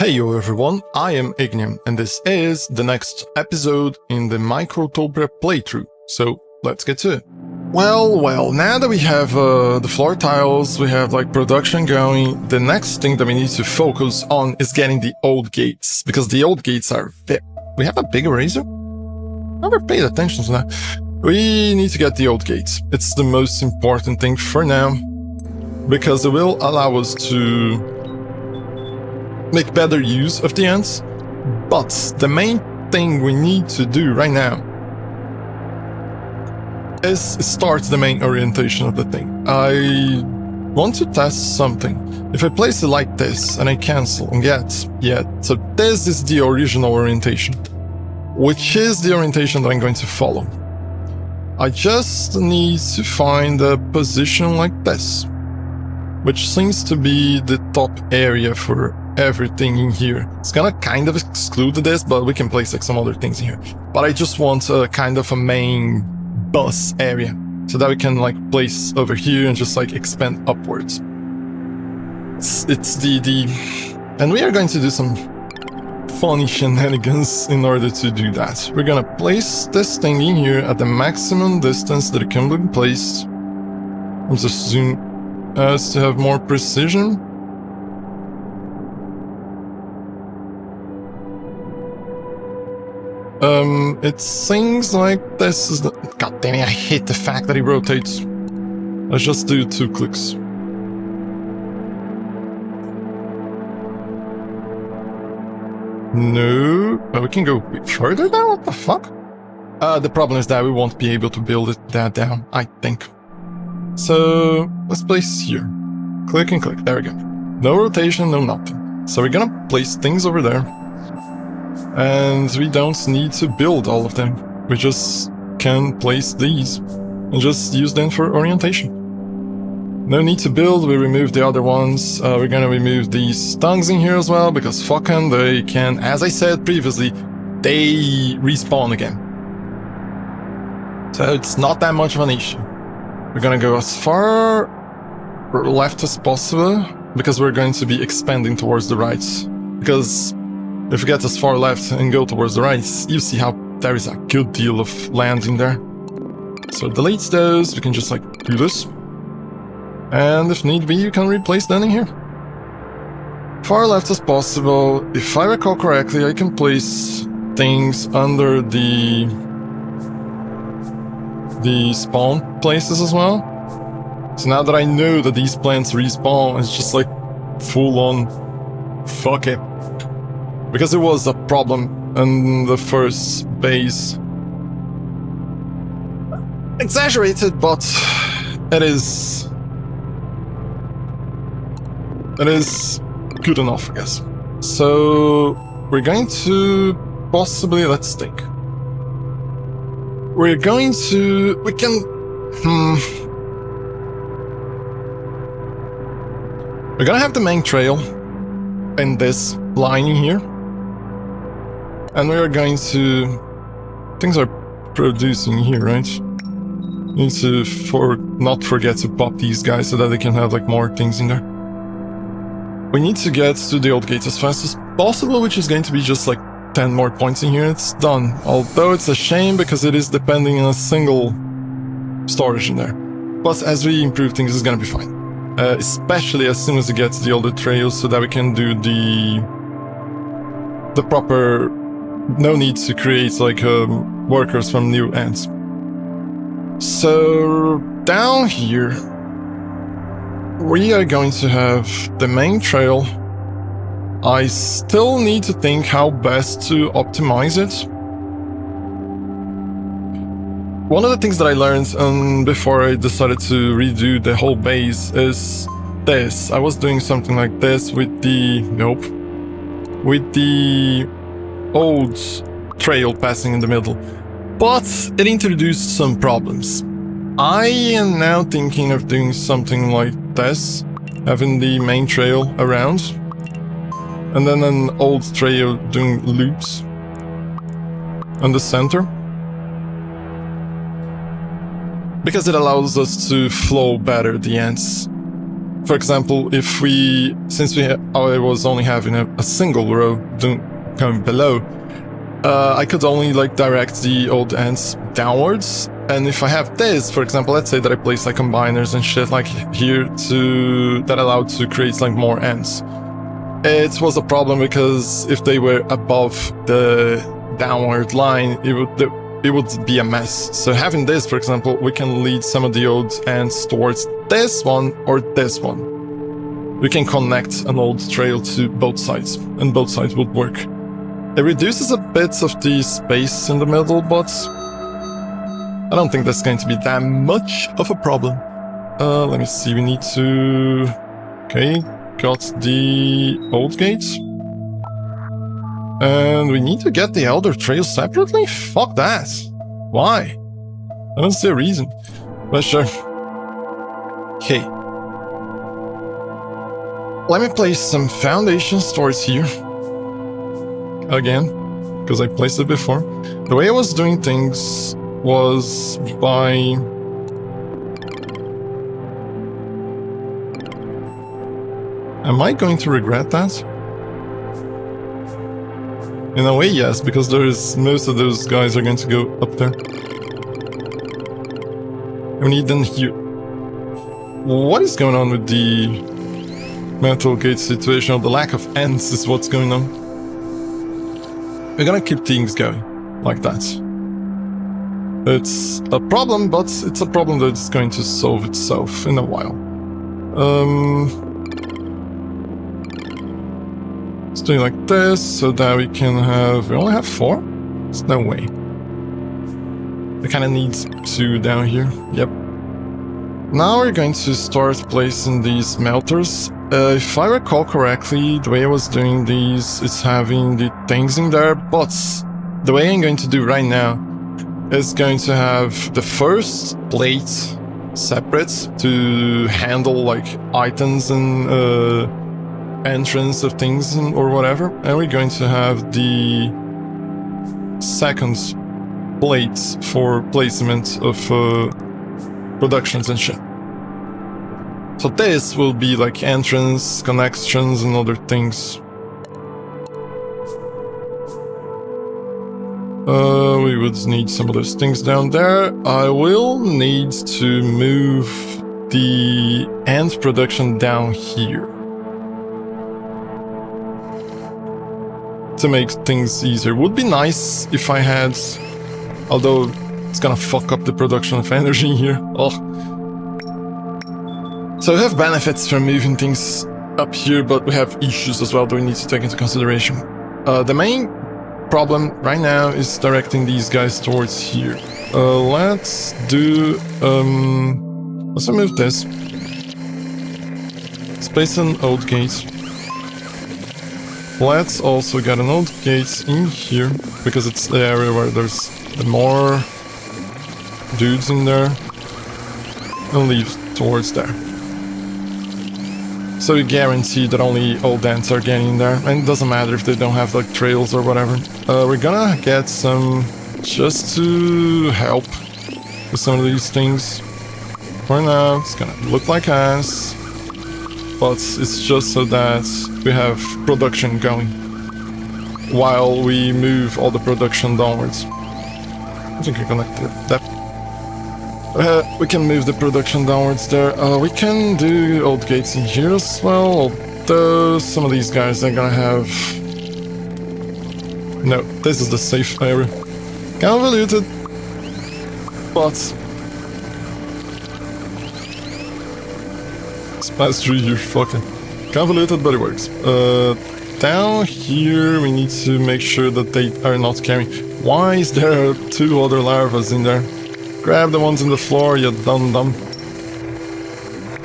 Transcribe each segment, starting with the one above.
Hey yo everyone, I am Ignium and this is the next episode in the Microtopia playthrough, so let's get to it. Well, now that we have the floor tiles, we have like production going, the next thing that we need to focus on is getting the old gates, because the old gates are fit. We have a big eraser? Never paid attention to that. We need to get the old gates. It's the most important thing for now, because it will allow us to make better use of the ants, but the main thing we need to do right now is start the main orientation of the thing. I want to test something. If I place it like this and I cancel and get, so this is the original orientation, which is the orientation that I'm going to follow. I just need to find a position like this, which seems to be the top area for everything in here. It's gonna kind of exclude this, but we can place like some other things in here. But I just want a kind of a main bus area so that we can like place over here and just like expand upwards. It's the and we are going to do some funny shenanigans in order to do that. We're gonna place this thing in here at the maximum distance that it can be placed. I'm just zoom as to have more precision. It seems like this is the... God damn it, I hate the fact that he rotates. Let's just do 2 clicks. No, but we can go further down, what the fuck? The problem is that we won't be able to build it that down, I think. So, let's place here. Click and click, there we go. No rotation, no nothing. So we're gonna place things over there. And we don't need to build all of them. We just can place these and just use them for orientation. No need to build, we remove the other ones. We're gonna remove these tongues in here as well, because fuck them, they can, as I said previously, they respawn again. So it's not that much of an issue. We're gonna go as far left as possible, because we're going to be expanding towards the right. Because if we get as far left and go towards the right, you see how there is a good deal of land in there. So delete those, we can just like do this. And if need be, you can replace them in here. Far left as possible. If I recall correctly, I can place things under the spawn places as well. So now that I know that these plants respawn, it's just like full on fuck it. Because it was a problem in the first base. Exaggerated, but it is good enough, I guess. So we're going to possibly, let's think. We're going to, we can, we're gonna have the main trail in this line in here. And we are going to... Things are producing here, right? Need to not forget to pop these guys so that they can have like more things in there. We need to get to the old gate as fast as possible, which is going to be just like 10 more points in here. It's done. Although it's a shame because it is depending on a single storage in there. But as we improve things, it's gonna be fine. Especially as soon as we get to the older trails so that we can do the proper... No need to create like workers from new ants. So down here we are going to have the main trail. I still need to think how best to optimize it. One of the things that I learned before I decided to redo the whole base is this. I was doing something like this with the... Nope. With the old trail passing in the middle, but it introduced some problems. I am now thinking of doing something like this, having the main trail around, and then an old trail doing loops on the center, because it allows us to flow better the ants For example, since I was only having a single row going below, I could only like direct the old ends downwards. And if I have this, for example, let's say that I place like combiners and shit like here that allowed to create like more ends. It was a problem because if they were above the downward line, it would be a mess. So having this, for example, we can lead some of the old ends towards this one or this one. We can connect an old trail to both sides, and both sides would work. It reduces a bit of the space in the middle, but I don't think that's going to be that much of a problem. Let me see, we need to... Okay, got the old gates. And we need to get the elder trail separately? Fuck that. Why? I don't see a reason. But sure. Okay. Let me place some foundation stores here. Again, because I placed it before. The way I was doing things was by... Am I going to regret that? In a way, yes, because most of those guys are going to go up there. We need them here. What is going on with the metal gate situation? Or the lack of ends is what's going on. We're gonna keep things going like that. It's a problem, but it's a problem that's going to solve itself in a while. Let's do it like this, so that we can have... We only have 4? There's no way. We kind of need 2 down here. Yep. Now we're going to start placing these melters. If I recall correctly, the way I was doing these is having the things in there, but the way I'm going to do right now is going to have the first plate separate to handle like items and entrance of things or whatever, and we're going to have the second plate for placement of productions and shit. So this will be like entrance, connections, and other things. We would need some of those things down there. I will need to move the end production down here to make things easier. Would be nice if I had, although it's gonna fuck up the production of energy here. Oh. So we have benefits from moving things up here, but we have issues as well that we need to take into consideration. The main problem right now is directing these guys towards here. Let's do... let's remove this. Let's place an old gate. Let's also get an old gate in here, because it's the area where there's more dudes in there. And leave towards there. So we guarantee that only old ants are getting there, and it doesn't matter if they don't have like trails or whatever. We're gonna get some just to help with some of these things. For now, it's gonna look like ass, but it's just so that we have production going while we move all the production downwards. I think we connected that. We can move the production downwards there. We can do old gates in here as well, although some of these guys are gonna have... No, this is the safe area. Convoluted, but... Let's pass through here, fucking. Convoluted, but it works. Down here we need to make sure that they are not carrying... Why is there 2 other larvas in there? Grab the ones on the floor, you dum-dum.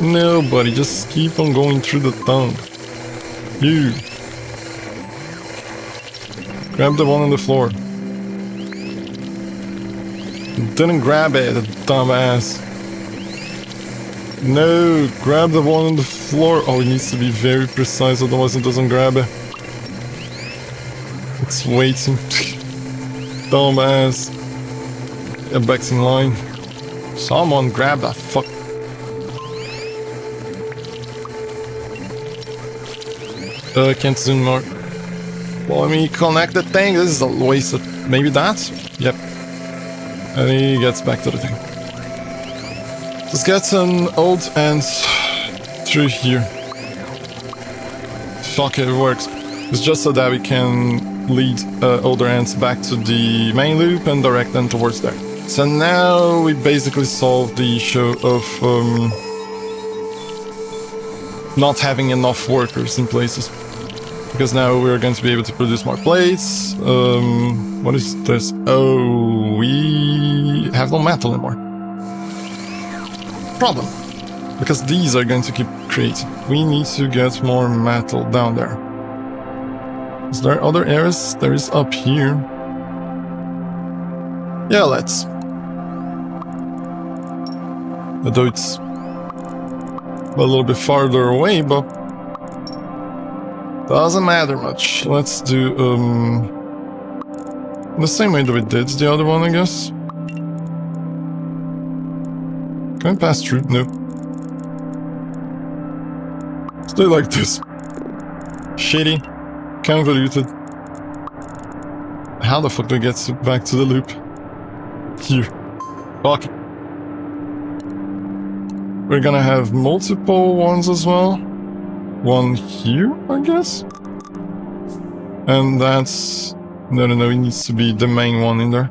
No, buddy, just keep on going through the tongue. You. Grab the one on the floor. Didn't grab it, dumbass. No, grab the one on the floor. Oh, it needs to be very precise, otherwise it doesn't grab it. It's waiting. Dumbass. Get back in line. Someone grab that fuck. I can't zoom more. Well, let me connect the thing. This is a waste of... Maybe that? Yep. And he gets back to the thing. Let's get an old ant through here. Fuck it, it works. It's just so that we can lead older ants back to the main loop and direct them towards there. So now we basically solved the issue of not having enough workers in places. Because now we're going to be able to produce more plates. What is this? Oh, we have no metal anymore. Problem. Because these are going to keep creating. We need to get more metal down there. Is there other areas? There is up here. Yeah, let's. Although it's a little bit farther away, but doesn't matter much. Let's do the same way that we did the other one, I guess. Can I pass through? No. Let's do it like this. Shitty. Convoluted. How the fuck do I get back to the loop? Here. Fuck. We're gonna have multiple ones as well. One here, I guess? And that's... No, it needs to be the main one in there.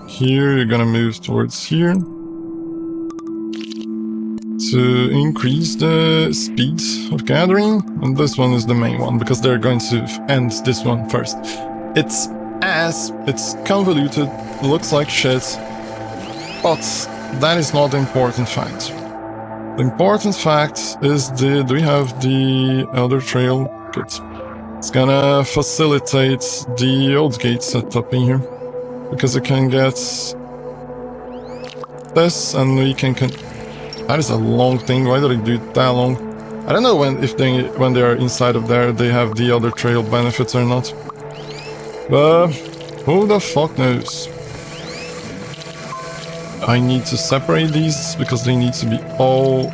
Here, you're gonna move towards here. To increase the speed of gathering. And this one is the main one, because they're going to end this one first. It's ass, it's convoluted, looks like shit. But that is not the important fact. The important fact is do we have the elder trail? Good. It's gonna facilitate the old gate setup in here. Because it can get this and we can... That is a long thing. Why did I do it that long? I don't know when they are inside of there they have the other trail benefits or not. But who the fuck knows? I need to separate these because they need to be all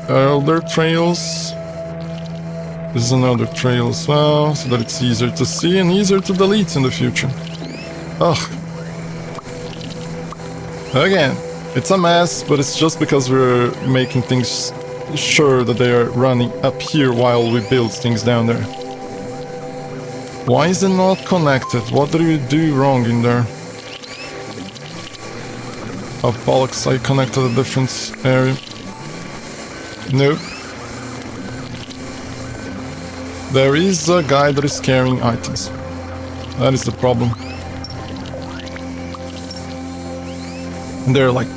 elder trails. This is another trail as well, so that it's easier to see and easier to delete in the future. Ugh. Again, it's a mess, but it's just because we're making things sure that they are running up here while we build things down there. Why is it not connected? What did we do wrong in there? Oh, bollocks, I connected a different area. Nope. There is a guy that is carrying items. That is the problem. And they're like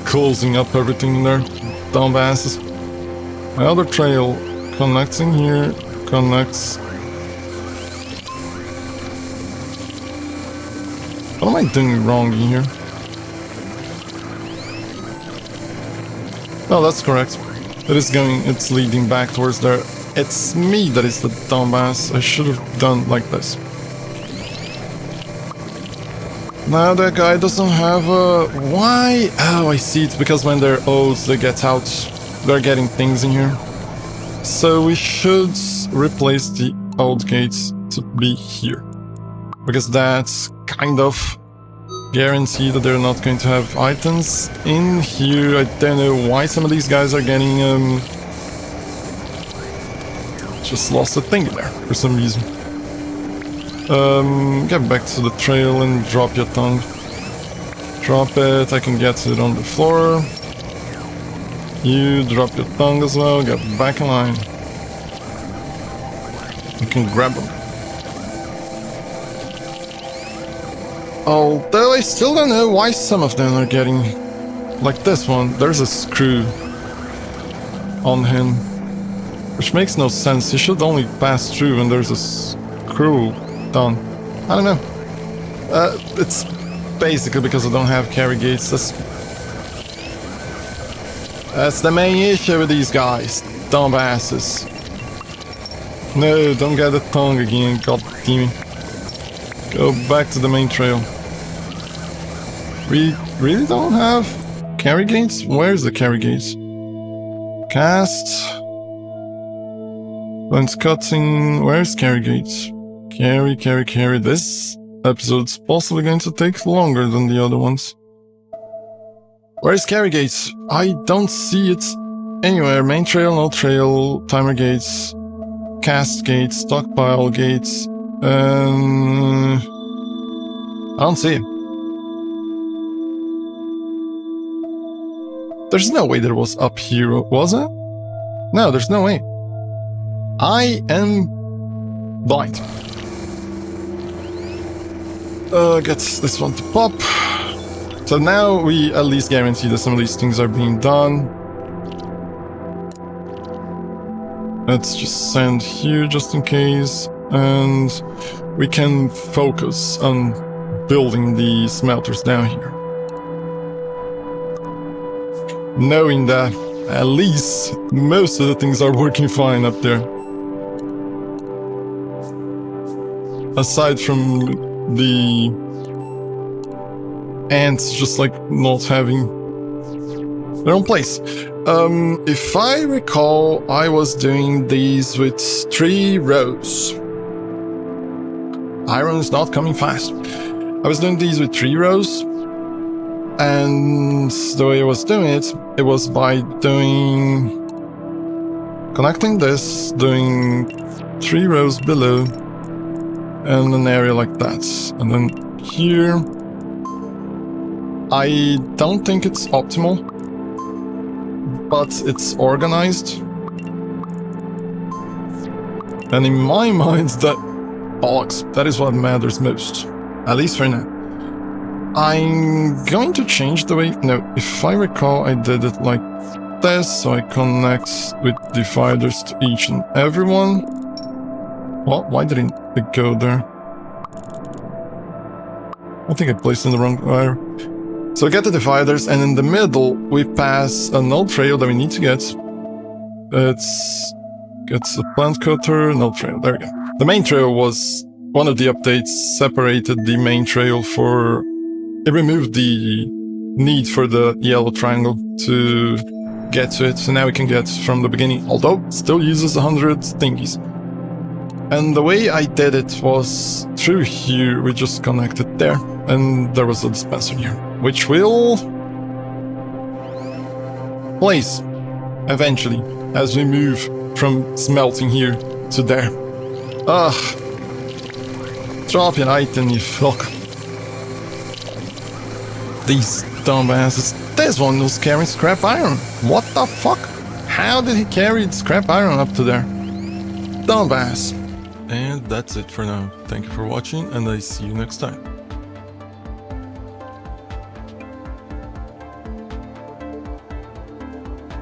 closing up everything in there. Dumbasses. My other trail connecting here, connects. What am I doing wrong in here? Oh, that's correct. It is going, it's leading back towards there. It's me that is the dumbass. I should have done like this. Now that guy doesn't have a... Why? Oh, I see. It's because when they're old, they get out. They're getting things in here. So we should replace the old gates to be here. Because that's kind of guarantee that they're not going to have items in here. I don't know why some of these guys are getting just lost a thing in there for some reason. Get back to the trail and drop your tongue. Drop it, I can get it on the floor. You drop your tongue as well, get back in line. You can grab them. Although I still don't know why some of them are getting... Like this one, there's a screw on him. Which makes no sense, he should only pass through when there's a screw done. I don't know. It's basically because I don't have carry gates. That's the main issue with these guys. Dumbasses. No, don't get the tongue again, god damn it. Go back to the main trail. We really don't have carry gates? Where's the carry gates? Cast. Lens cutting. Where's carry gates? Carry. This episode's possibly going to take longer than the other ones. Where's carry gates? I don't see it anywhere. Main trail, no trail, timer gates, cast gates, stockpile gates. I don't see it. There's no way that it was up here, was it? No, there's no way. I am blind. Get this one to pop. So now we at least guarantee that some of these things are being done. Let's just send here just in case. And we can focus on building the smelters down here. Knowing that at least most of the things are working fine up there. Aside from the ants just like not having their own place. If I recall, I was doing these with 3 rows. Iron is not coming fast. I was doing these with 3 rows, and the way I was doing it was by connecting this, doing 3 rows below, and an area like that. And then here, I don't think it's optimal, but it's organized. And in my mind, that is what matters most, at least for now. I'm going to change the way, no, if I recall, I did it like this, so I connect with dividers to each and every one. What? Why didn't it go there? I think I placed in the wrong wire. So we get the dividers, and in the middle we pass a null trail that we need to get. Gets a plant cutter, null trail, there we go. The main trail was one of the updates, separated the main trail for... It removed the need for the yellow triangle to get to it, so now we can get from the beginning, although it still uses 100 thingies. And the way I did it was through here, we just connected there, and there was a dispenser here, which will place eventually as we move from smelting here to there. Drop an item, you fuck. These dumbasses. This one was carrying scrap iron. What the fuck? How did he carry scrap iron up to there? Dumbass. And that's it for now. Thank you for watching, and I see you next time.